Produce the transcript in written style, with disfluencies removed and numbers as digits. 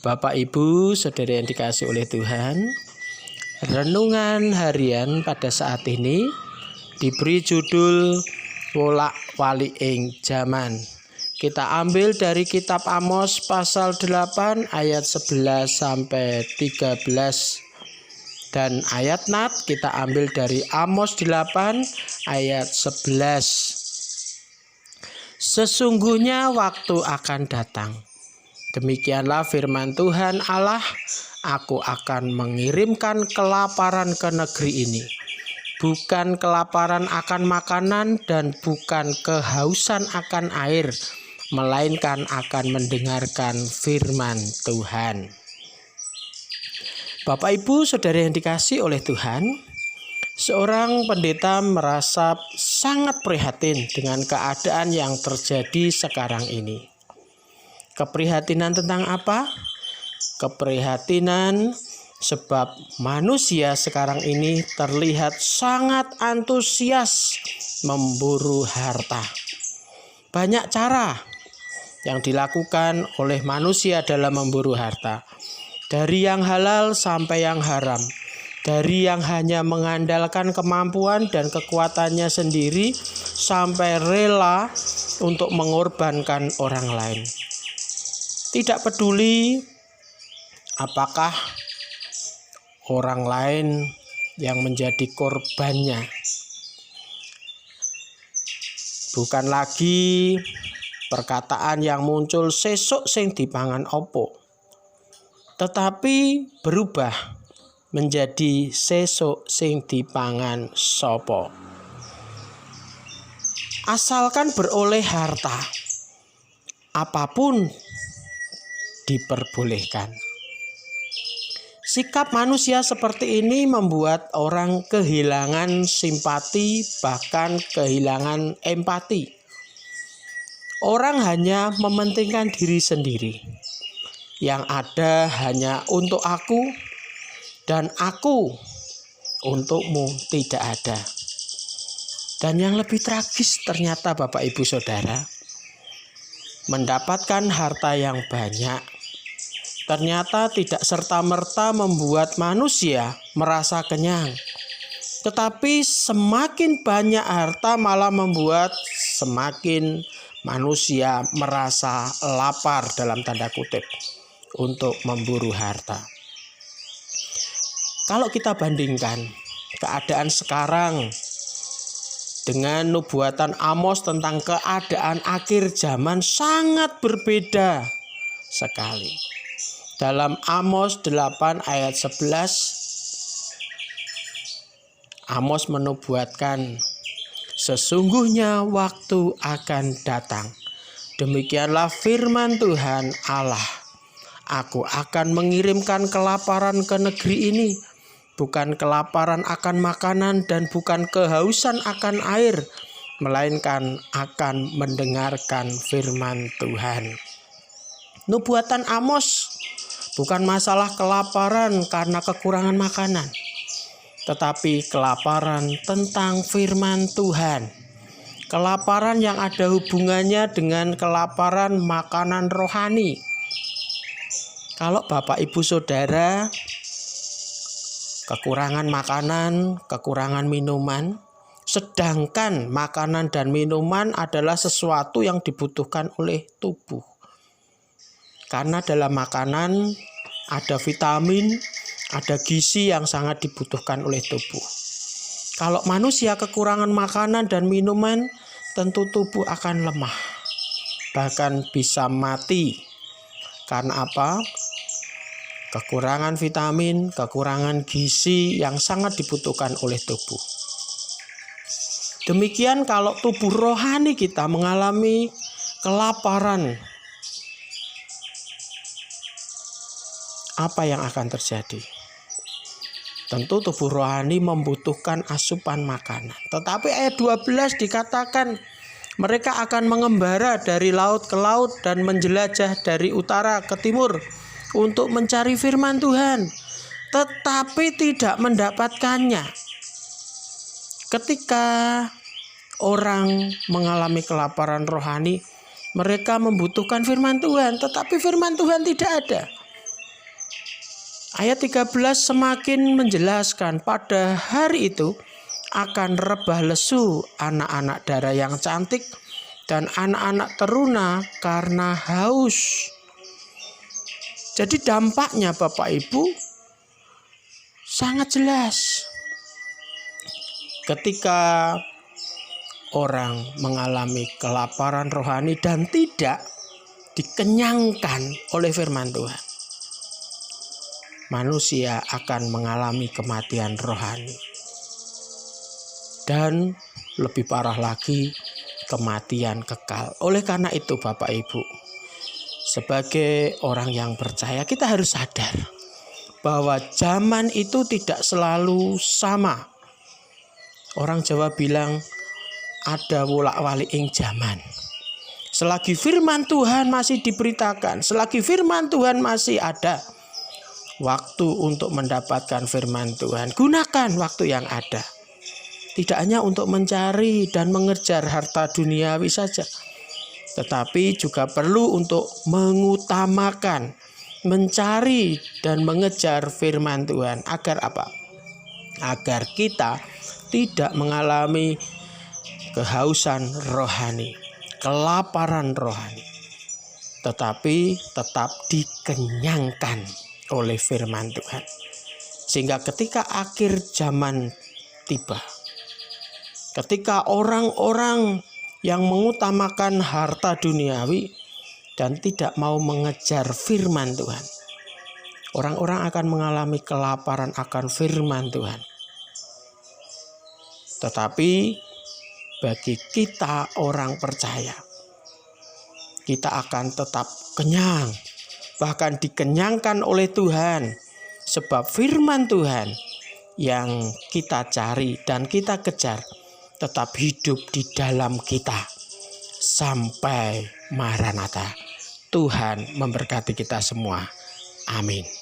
Bapak, Ibu, Saudara yang dikasihi oleh Tuhan, renungan harian pada saat ini diberi judul Wolak Walik ing Jaman. Kita ambil dari kitab Amos pasal 8 ayat 11 sampai 13. Dan ayat nat kita ambil dari Amos 8 ayat 11. Sesungguhnya waktu akan datang. Demikianlah firman Tuhan Allah, aku akan mengirimkan kelaparan ke negeri ini. Bukan kelaparan akan makanan dan bukan kehausan akan air, melainkan akan mendengarkan firman Tuhan. Bapak, Ibu, Saudara yang dikasihi oleh Tuhan, seorang pendeta merasa sangat prihatin dengan keadaan yang terjadi sekarang ini. Keprihatinan tentang apa? Keprihatinan sebab manusia sekarang ini terlihat sangat antusias memburu harta. Banyak cara yang dilakukan oleh manusia dalam memburu harta. Dari yang halal sampai yang haram. Dari yang hanya mengandalkan kemampuan dan kekuatannya sendiri sampai rela untuk mengorbankan orang lain. Tidak peduli apakah orang lain yang menjadi korbannya. Bukan lagi perkataan yang muncul sesuk sing dipangan opo, tetapi berubah menjadi sesuk sing dipangan sopo. Asalkan beroleh harta, apapun diperbolehkan. Sikap manusia seperti ini membuat orang kehilangan simpati, bahkan kehilangan empati. Orang hanya mementingkan diri sendiri. Yang ada hanya untuk aku dan aku untukmu tidak ada. Dan yang lebih tragis ternyata Bapak, Ibu, Saudara, mendapatkan harta yang banyak ternyata tidak serta-merta membuat manusia merasa kenyang. Tetapi semakin banyak harta malah membuat semakin manusia merasa lapar dalam tanda kutip untuk memburu harta. Kalau kita bandingkan keadaan sekarang dengan nubuatan Amos tentang keadaan akhir zaman, sangat berbeda sekali. Dalam Amos 8 ayat 11, Amos menubuatkan, sesungguhnya waktu akan datang. Demikianlah firman Tuhan Allah, aku akan mengirimkan kelaparan ke negeri ini. Bukan kelaparan akan makanan dan bukan kehausan akan air, melainkan akan mendengarkan firman Tuhan. Nubuatan Amos bukan masalah kelaparan karena kekurangan makanan, tetapi kelaparan tentang firman Tuhan. Kelaparan yang ada hubungannya dengan kelaparan makanan rohani. Kalau Bapak, Ibu, Saudara kekurangan makanan, kekurangan minuman, sedangkan makanan dan minuman adalah sesuatu yang dibutuhkan oleh tubuh. Karena dalam makanan ada vitamin, ada gizi yang sangat dibutuhkan oleh tubuh. Kalau manusia kekurangan makanan dan minuman, tentu tubuh akan lemah, bahkan bisa mati. Karena apa? Kekurangan vitamin, kekurangan gizi yang sangat dibutuhkan oleh tubuh. Demikian kalau tubuh rohani kita mengalami kelaparan, apa yang akan terjadi? Tentu tubuh rohani membutuhkan asupan makanan. Tetapi ayat 12 dikatakan mereka akan mengembara dari laut ke laut dan menjelajah dari utara ke timur untuk mencari firman Tuhan, tetapi tidak mendapatkannya. Ketika orang mengalami kelaparan rohani, mereka membutuhkan firman Tuhan, tetapi firman Tuhan tidak ada. Ayat 13 semakin menjelaskan, pada hari itu akan rebah lesu anak-anak darah yang cantik dan anak-anak teruna karena haus. Jadi dampaknya Bapak Ibu sangat jelas. Ketika orang mengalami kelaparan rohani dan tidak dikenyangkan oleh firman Tuhan, manusia akan mengalami kematian rohani. Dan lebih parah lagi, kematian kekal. Oleh karena itu Bapak Ibu, sebagai orang yang percaya kita harus sadar bahwa zaman itu tidak selalu sama. Orang Jawa bilang ada wolak-walik ing zaman. Selagi firman Tuhan masih diberitakan, selagi firman Tuhan masih ada, waktu untuk mendapatkan firman Tuhan, gunakan waktu yang ada. Tidak hanya untuk mencari dan mengejar harta duniawi saja, tetapi juga perlu untuk mengutamakan, mencari dan mengejar firman Tuhan. Agar apa? Agar kita tidak mengalami kehausan rohani, kelaparan rohani, tetapi tetap dikenyangkan oleh firman Tuhan. Sehingga ketika akhir zaman tiba, ketika orang-orang yang mengutamakan harta duniawi dan tidak mau mengejar firman Tuhan, orang-orang akan mengalami kelaparan akan firman Tuhan. Tetapi bagi kita orang percaya, kita akan tetap kenyang, bahkan dikenyangkan oleh Tuhan, sebab firman Tuhan yang kita cari dan kita kejar tetap hidup di dalam kita sampai Maranatha. Tuhan memberkati kita semua. Amin.